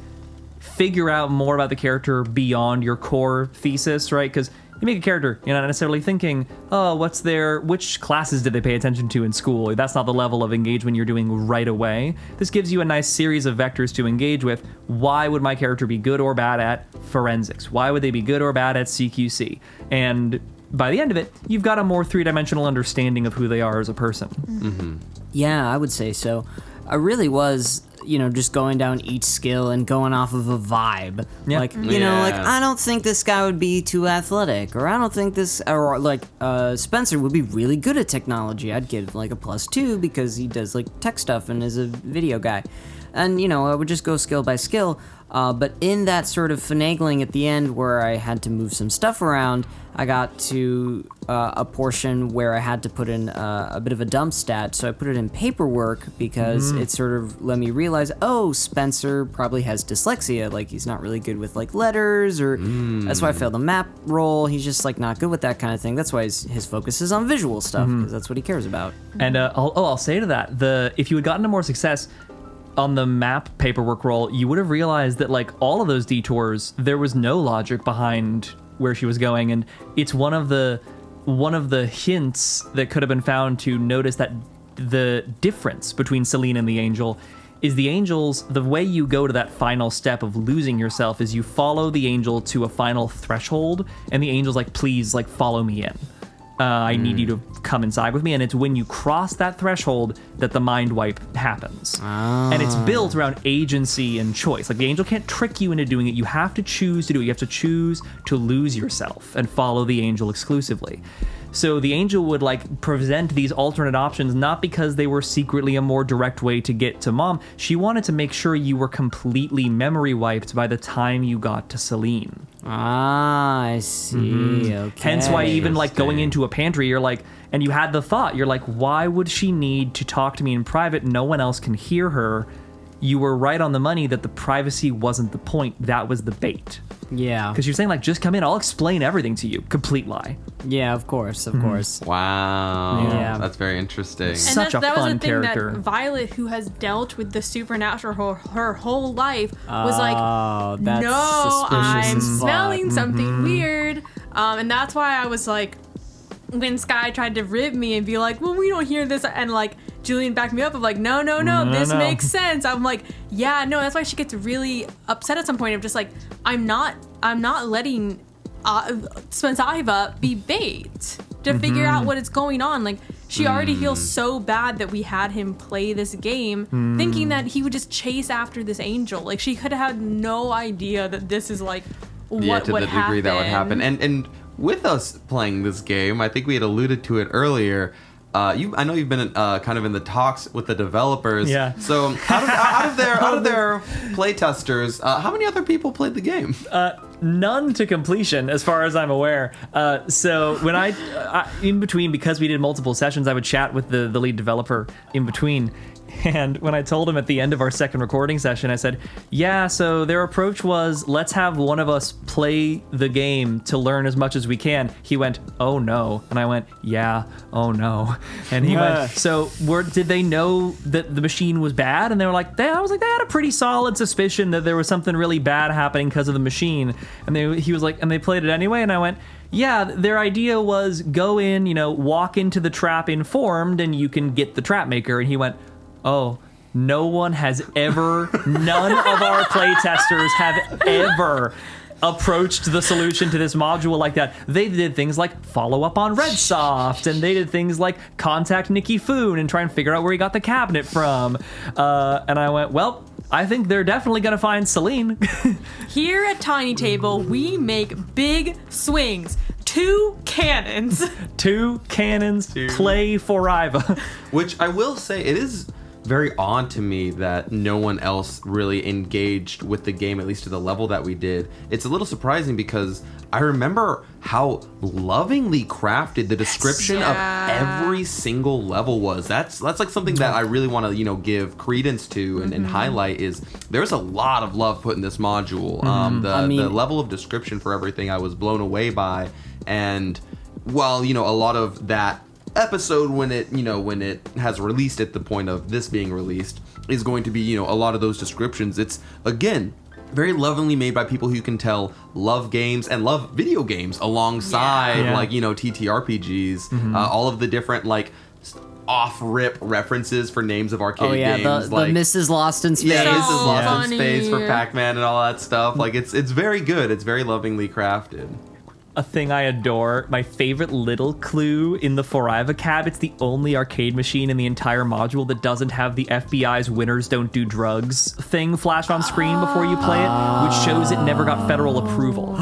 figure out more about the character beyond your core thesis, right? Because you make a character, you're not necessarily thinking, oh, which classes did they pay attention to in school? That's not the level of engagement you're doing right away. This gives you a nice series of vectors to engage with. Why would my character be good or bad at forensics? Why would they be good or bad at CQC? And by the end of it, you've got a more three-dimensional understanding of who they are as a person. Yeah, I would say so. I really was, you know, just going down each skill and going off of a vibe. Yeah. Like, you know, like, I don't think this guy would be too athletic, or I don't think Spencer would be really good at technology. I'd give like a +2 because he does like tech stuff and is a video guy. And, you know, I would just go skill by skill. But in that sort of finagling at the end where I had to move some stuff around, I got to a portion where I had to put in a bit of a dump stat. So I put it in paperwork because it sort of let me realize, oh, Spencer probably has dyslexia. Like, he's not really good with like letters, or that's why I failed the map roll. He's just like not good with that kind of thing. That's why his focus is on visual stuff, because that's what he cares about. And I'll say to that, if you had gotten to more success on the map paperwork roll, you would have realized that like all of those detours, there was no logic behind where she was going, and it's one of the hints that could have been found to notice that the difference between Celine and the angel is the way you go to that final step of losing yourself is you follow the angel to a final threshold, and the angel's like, please, like, follow me in. I need you to come inside with me. And it's when you cross that threshold that the mind wipe happens. And it's built around agency and choice. Like, the angel can't trick you into doing it. You have to choose to do it. You have to choose to lose yourself and follow the angel exclusively. So the angel would like present these alternate options, not because they were secretly a more direct way to get to mom. She wanted to make sure you were completely memory wiped by the time you got to Celine. Ah, I see. Okay. Hence why even like going into a pantry, you're like, and you had the thought, you're like, why would she need to talk to me in private? No one else can hear her. You were right on the money that the privacy wasn't the point. That was the bait. Yeah. Because you're saying like, just come in, I'll explain everything to you. Complete lie. Yeah, of course, of course. Wow. Yeah. That's very interesting. And Such a that was fun the thing character. that Violet, who has dealt with the supernatural her whole life, was like, that's no, I'm suspicious as fuck. smelling something weird. And that's why I was like, when Sky tried to rib me and be like, well, we don't hear this, and like Julian backed me up of like, no, this makes sense. I'm like, yeah, no, that's why she gets really upset at some point of just like, I'm not letting Spensiva be bait. to figure out what is going on. Like, she already feels so bad that we had him play this game thinking that he would just chase after this angel. Like, she could have had no idea that this is like what to would the degree that would happen. And with us playing this game, I think we had alluded to it earlier. I know you've been kind of in the talks with the developers. Yeah. So out of their play testers, how many other people played the game? None to completion, as far as I'm aware. So when I in between, because we did multiple sessions, I would chat with the lead developer in between. And when I told him at the end of our second recording session, I said, yeah, so their approach was, let's have one of us play the game to learn as much as we can. He went, oh no. And I went, yeah, oh no. And he went, so did they know that the machine was bad? And they were like, I was like, they had a pretty solid suspicion that there was something really bad happening because of the machine. And he was like, and they played it anyway? And I went, yeah, their idea was go in, walk into the trap informed and you can get the trap maker. And he went, oh, none of our playtesters have ever approached the solution to this module like that. They did things like follow up on Redsoft, and they did things like contact Nikki Foon and try and figure out where he got the cabinet from. And I went, well, I think they're definitely going to find Celine. Here at Tiny Table, we make big swings. 2 cannons. 2 cannons, play Forever. Which I will say, it is very odd to me that no one else really engaged with the game, at least to the level that we did. It's a little surprising because I remember how lovingly crafted the description of every single level was. That's like something that I really want to give credence to and highlight. Is there's a lot of love put in this module. The level of description for everything I was blown away by, and while a lot of that episode when it has released at the point of this being released is going to be a lot of those descriptions, it's again very lovingly made by people who can tell love games and love video games alongside TTRPGs. All of the different off-rip references for names of arcade games, the Mrs. Lost in Space. Mrs. Lost in Space for Pac-Man and all that stuff. It's very good. It's very lovingly crafted. A thing I adore, my favorite little clue in the Forever cab, it's the only arcade machine in the entire module that doesn't have the FBI's winners don't do drugs thing flash on screen before you play it, which shows it never got federal approval.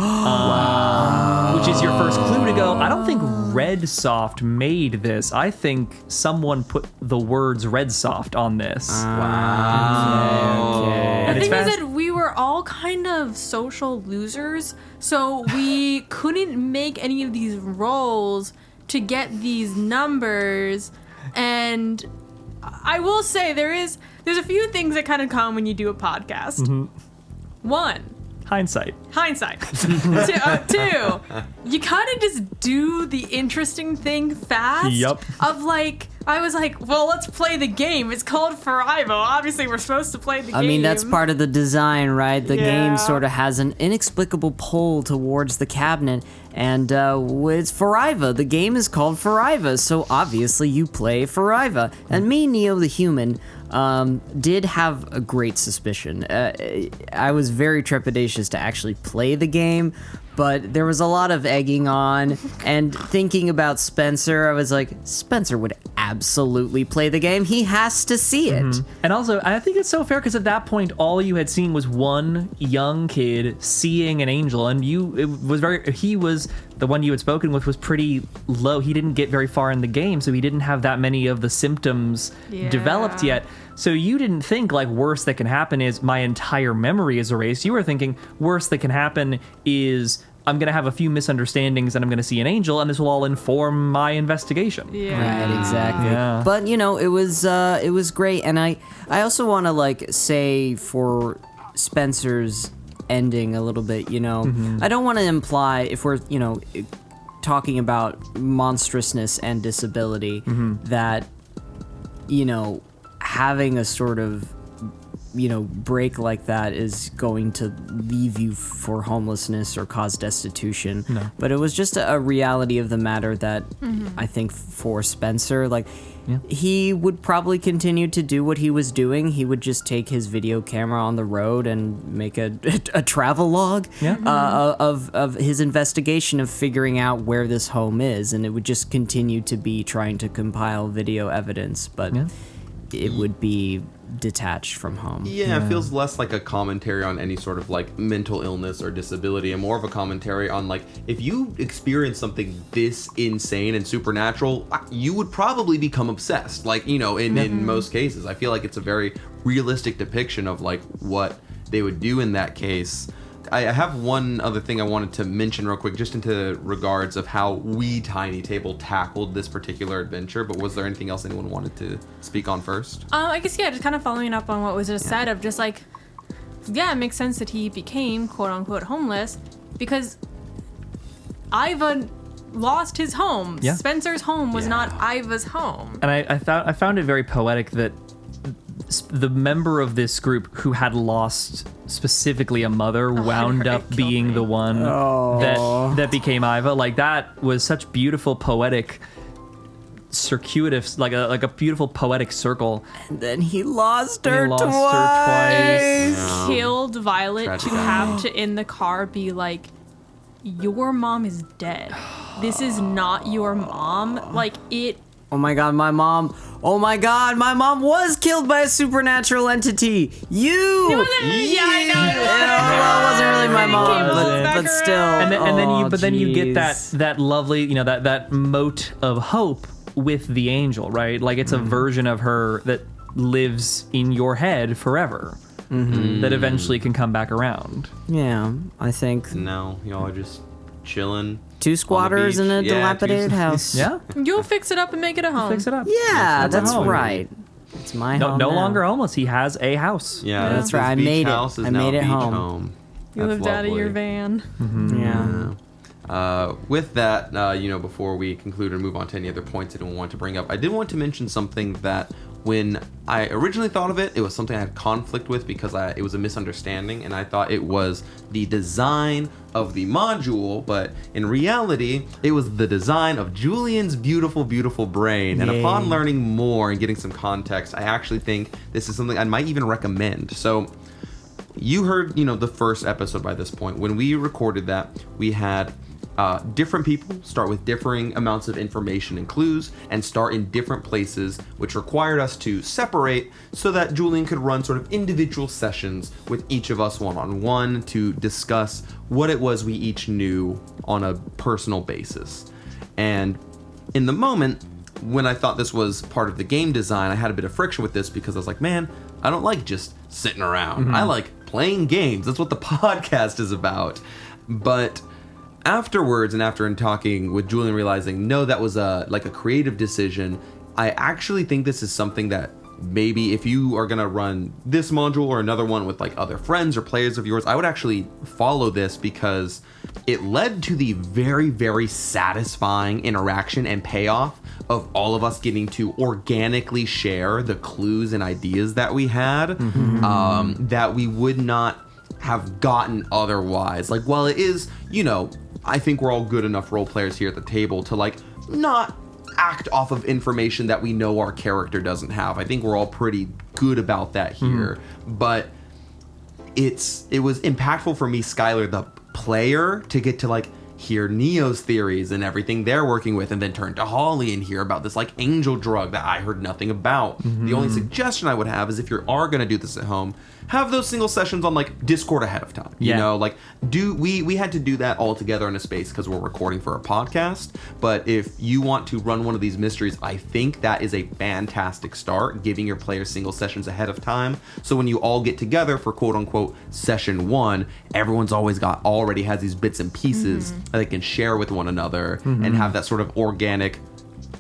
Which is your first clue to go, I don't think Redsoft made this. I think someone put the words Redsoft on this. Wow. Okay. The thing is that we were all kind of social losers, so we couldn't make any of these rolls to get these numbers. And I will say there's a few things that kind of come when you do a podcast. One, Hindsight. 2, you kind of just do the interesting thing fast. Yep. I was like, well, let's play the game. It's called Forever. Obviously, we're supposed to play the game. I mean, that's part of the design, right? The Yeah. game sort of has an inexplicable pull towards the cabinet, and it's Forever. The game is called Forever, so obviously you play Forever. And me, Neo the human, did have a great suspicion. I was very trepidatious to actually play the game, but there was a lot of egging on, and thinking about Spencer, I was like, Spencer would absolutely play the game. He has to see it. And also, I think it's so fair because at that point, all you had seen was one young kid seeing an angel, and he was the one you had spoken with was pretty low. He didn't get very far in the game, so he didn't have that many of the symptoms developed yet. So you didn't think worst that can happen is my entire memory is erased. You were thinking worst that can happen is I'm going to have a few misunderstandings and I'm going to see an angel, and this will all inform my investigation. Yeah. Right, exactly. Yeah. But it was great, and I also want to say for Spencer's ending a little bit, I don't want to imply, if we're talking about monstrousness and disability, that having a sort of break like that is going to leave you for homelessness or cause destitution. No. But it was just a reality of the matter that I think for Spencer, he would probably continue to do what he was doing. He would just take his video camera on the road and make a travel log of his investigation of figuring out where this home is, and it would just continue to be trying to compile video evidence, but it would be detached from home. Yeah, it feels less like a commentary on any sort of like mental illness or disability, and more of a commentary on like, if you experience something this insane and supernatural, you would probably become obsessed. Like, in most cases, I feel like it's a very realistic depiction of like what they would do in that case. I have one other thing I wanted to mention real quick, just into regards of how we Tiny Table tackled this particular adventure, but was there anything else anyone wanted to speak on first? I guess, just kind of following up on what was just said of just like, it makes sense that he became quote unquote homeless because Iva lost his home. Yeah. Spencer's home was not Iva's home. And I found it very poetic that the member of this group who had lost specifically a mother wound up being the one that became Iva. Like, that was such beautiful poetic circuitous, like a beautiful poetic circle. And then he lost her twice. Yeah. Killed Violet Tragic. to have to in the car be like, your mom is dead. This is not your mom. Like, it. Oh my god, my mom was killed by a supernatural entity. Yeah, I know. Well, it wasn't really my mom, but still. And then you get that lovely, that mote of hope with the angel, right? Like, it's a version of her that lives in your head forever. That eventually can come back around. Yeah, I think. No, y'all are just chilling. 2 squatters in a dilapidated house. Yeah? You'll fix it up and make it a home. Fix it up. Yeah, that's home. right. It's my home. No now. longer homeless. He has a house. Yeah, That's this right. I beach made it. house is I now made a it beach home. You That's lived out of your lovely. van. Yeah. With that, before we conclude and move on to any other points anyone want to bring up, I did want to mention something that when I originally thought of it, it was something I had conflict with because it was a misunderstanding, and I thought it was the design of the module, but in reality, it was the design of Julian's beautiful, beautiful brain. And upon learning more and getting some context, I actually think this is something I might even recommend. So, you heard, the first episode by this point. When we recorded that, we had different people start with differing amounts of information and clues and start in different places, which required us to separate so that Julian could run sort of individual sessions with each of us one-on-one to discuss what it was we each knew on a personal basis. And in the moment, when I thought this was part of the game design, I had a bit of friction with this because I was like, man, I don't like just sitting around. I like playing games. That's what the podcast is about. But afterwards, and after in talking with Julian, realizing, no, that was a creative decision, I actually think this is something that maybe if you are going to run this module or another one with like other friends or players of yours, I would actually follow this because it led to the very, very satisfying interaction and payoff of all of us getting to organically share the clues and ideas that we had, that we would not have gotten otherwise. Like, while it is, I think we're all good enough role players here at the table to like not act off of information that we know our character doesn't have. I think we're all pretty good about that here. But it was impactful for me, Skylar, the player, to get to like hear Neo's theories and everything they're working with, and then turn to Holly and hear about this like angel drug that I heard nothing about. The only suggestion I would have is if you are going to do this at home, have those single sessions on like Discord ahead of time. You know, like we had to do that all together in a space because we're recording for a podcast. But if you want to run one of these mysteries, I think that is a fantastic start, giving your players single sessions ahead of time. So when you all get together for quote unquote session 1, everyone's already has these bits and pieces that they can share with one another and have that sort of organic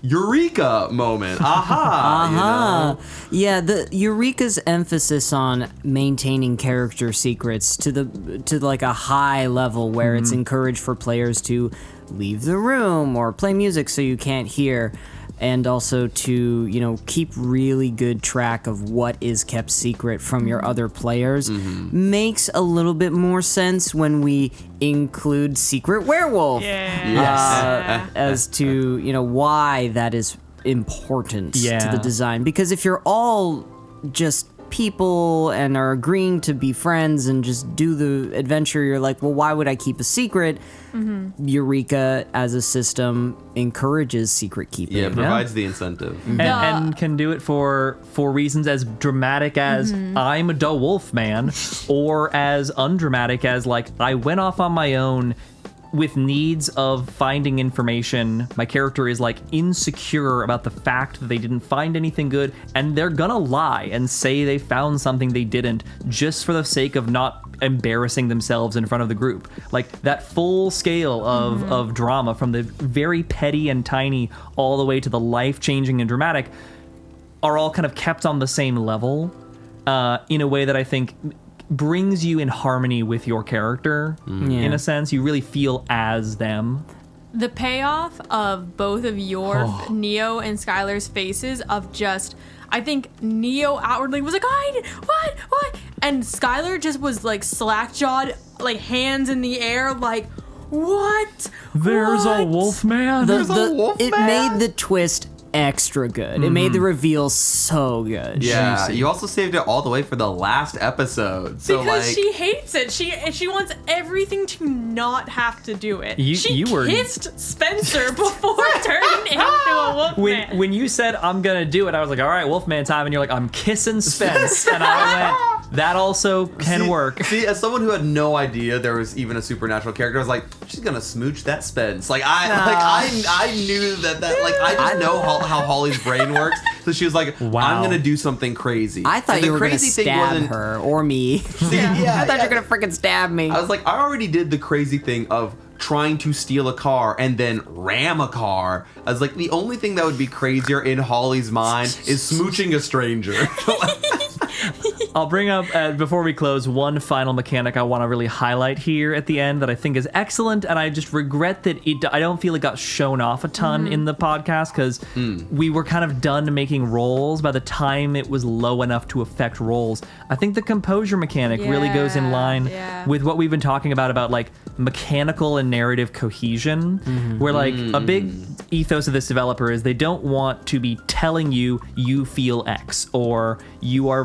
Eureka moment. Aha! Yeah, the Eureka's emphasis on maintaining character secrets to like a high level where it's encouraged for players to leave the room or play music so you can't hear. and also to, keep really good track of what is kept secret from your other players makes a little bit more sense when we include Secret Werewolf. As to, why that is important to the design. Because if you're all just people and are agreeing to be friends and just do the adventure, you're like, well, why would I keep a secret? Eureka as a system encourages secret keeping. Yeah, it provides the incentive. And can do it for reasons as dramatic as I'm the wolf man, or as undramatic as like I went off on my own with needs of finding information. My character is like insecure about the fact that they didn't find anything good, and they're gonna lie and say they found something they didn't just for the sake of not embarrassing themselves in front of the group. Like that full scale of drama, from the very petty and tiny all the way to the life-changing and dramatic, are all kind of kept on the same level in a way that I think brings you in harmony with your character. In a sense, you really feel as them. The payoff of both of your Neo and Skylar's faces of just, I think Neo outwardly was like, what? And Skylar just was like slack-jawed, like hands in the air, like, what? There's a wolf man. It made the twist extra good. It made the reveal so good. Yeah, Juicy. you also saved it all the way for the last episode. So Because she hates it. She wants everything to not have to do it. She kissed Spencer before turning into a wolfman. When you said I'm gonna do it, I was like, all right, Wolfman time, and you're like, I'm kissing Spence, and I went, that also can work. See, as someone who had no idea there was even a supernatural character, I was like, she's gonna smooch that Spence. I knew that like I just know how Holly's brain works. So she was like, wow, I'm gonna do something crazy. I thought and you were gonna crazy thing stab wasn't her or me. See, I thought you were gonna freaking stab me. I was like, I already did the crazy thing of trying to steal a car and then ram a car. I was like, the only thing that would be crazier in Holly's mind is smooching a stranger. I'll bring up, before we close, one final mechanic I want to really highlight here at the end that I think is excellent, and I just regret that I don't feel it got shown off a ton in the podcast, because we were kind of done making rolls by the time it was low enough to affect rolls. I think the composure mechanic really goes in line with what we've been talking about like mechanical and narrative cohesion, where like a big ethos of this developer is they don't want to be telling you feel X or you are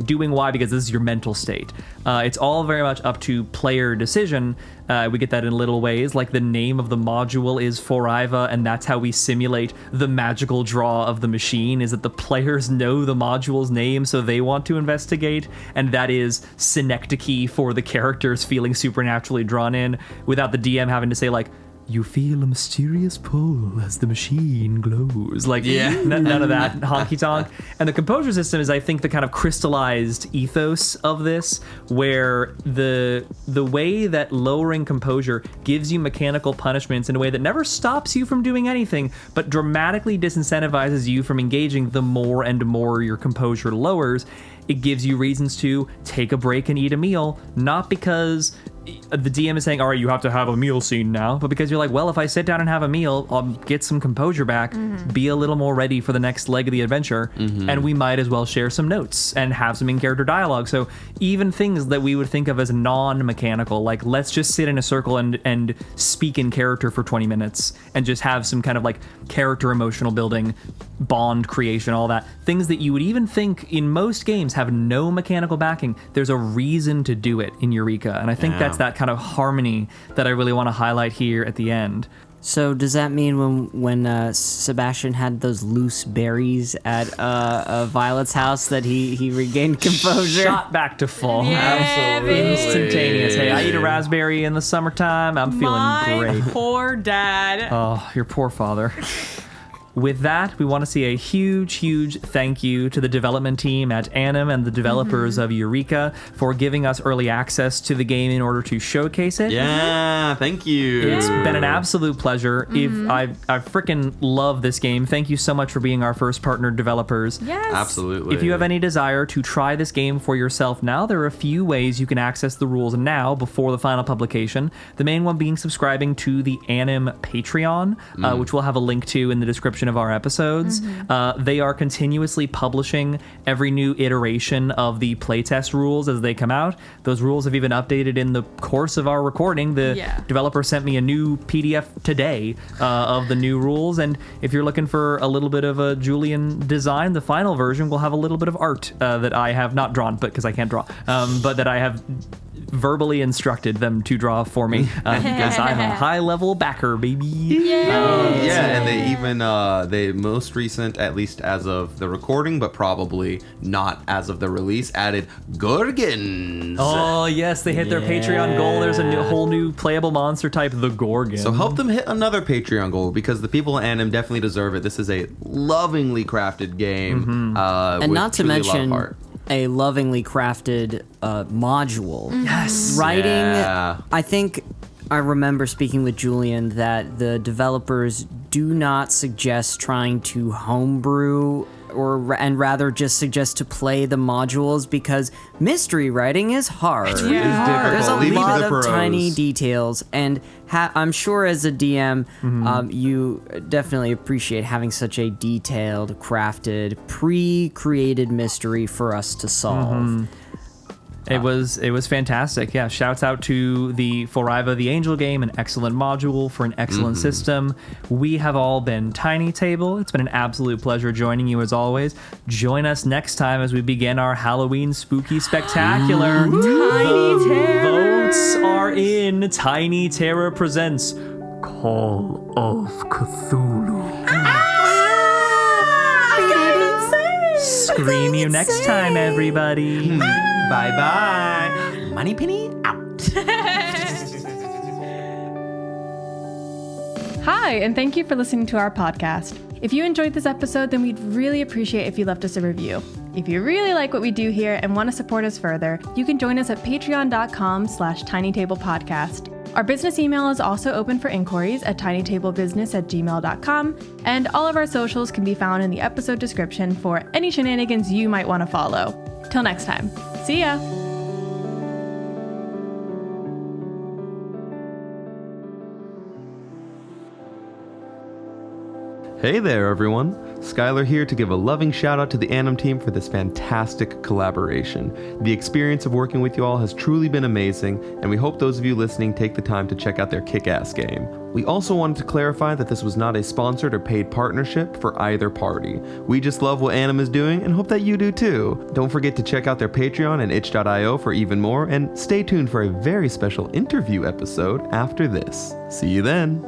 doing Y because this is your mental state. It's all very much up to player decision. We get that in little ways, like the name of the module is Foriva, and that's how we simulate the magical draw of the machine, is that the players know the module's name, so they want to investigate, and that is synecdoche for the characters feeling supernaturally drawn in, without the DM having to say like, you feel a mysterious pull as the machine glows. Like, none of that honky tonk. And the composure system is, I think, the kind of crystallized ethos of this, where the way that lowering composure gives you mechanical punishments in a way that never stops you from doing anything, but dramatically disincentivizes you from engaging the more and more your composure lowers. It gives you reasons to take a break and eat a meal, not because the DM is saying, all right, you have to have a meal scene now, but because you're like, well, if I sit down and have a meal, I'll get some composure back, be a little more ready for the next leg of the adventure, and we might as well share some notes and have some in-character dialogue. So even things that we would think of as non-mechanical, like let's just sit in a circle and speak in character for 20 minutes and just have some kind of like character emotional building, bond creation, all that. Things that you would even think in most games have no mechanical backing. There's a reason to do it in Eureka, and I think that's that kind of harmony that I really want to highlight here at the end. So does that mean when Sebastian had those loose berries at Violet's house that he regained composure? Shot back to full. Absolutely. Instantaneous. Hey, I eat a raspberry in the summertime. I'm feeling great. Poor dad. Oh, your poor father. With that, we want to see a huge, huge thank you to the development team at Anim and the developers of Eureka for giving us early access to the game in order to showcase it. Yeah, thank you. It's been an absolute pleasure. I freaking love this game. Thank you so much for being our first partner developers. Yes. Absolutely. If you have any desire to try this game for yourself now, there are a few ways you can access the rules now before the final publication. The main one being subscribing to the Anim Patreon, which we'll have a link to in the description transcription of our episodes. They are continuously publishing every new iteration of the playtest rules as they come out. Those rules have even updated in the course of our recording. The developer sent me a new PDF today of the new rules, and if you're looking for a little bit of a Julian design, the final version will have a little bit of art that I have not drawn, but because I can't draw, but that I have verbally instructed them to draw for me because I'm a high-level backer, baby. And they even they most recent, at least as of the recording, but probably not as of the release, added Gorgons. Oh yes, they hit their Patreon goal. There's a whole new playable monster type, the Gorgon. So help them hit another Patreon goal, because the people at Anim definitely deserve it. This is a lovingly crafted game, and not to mention heart. a lovingly crafted module. Yes. Writing, Yeah. I think I remember speaking with Julian that the developers do not suggest trying to homebrew and rather just suggest to play the modules, because mystery writing is hard. It's really difficult. There's a Leave it to lot the of pros. tiny details, and I'm sure as a DM, you definitely appreciate having such a detailed, crafted, pre-created mystery for us to solve. It was fantastic. Yeah, shouts out to the Foriva the Angel game, an excellent module for an excellent system. We have all been Tiny Table. It's been an absolute pleasure joining you as always. Join us next time as we begin our Halloween Spooky Spectacular. Tiny Terror. Votes are in. Tiny Terror presents Call of Cthulhu. Scream you next time, everybody. Bye-bye. Money Penny out. Hi, and thank you for listening to our podcast. If you enjoyed this episode, then we'd really appreciate if you left us a review. If you really like what we do here and want to support us further, you can join us at patreon.com/tinytablepodcast. Our business email is also open for inquiries at tinytablebusiness@gmail.com, and all of our socials can be found in the episode description for any shenanigans you might want to follow. Till next time, see ya! Hey there, everyone. Skylar here to give a loving shout out to the Anim team for this fantastic collaboration. The experience of working with you all has truly been amazing, and we hope those of you listening take the time to check out their kick-ass game. We also wanted to clarify that this was not a sponsored or paid partnership for either party. We just love what Anim is doing and hope that you do too. Don't forget to check out their Patreon and itch.io for even more, and stay tuned for a very special interview episode after this. See you then.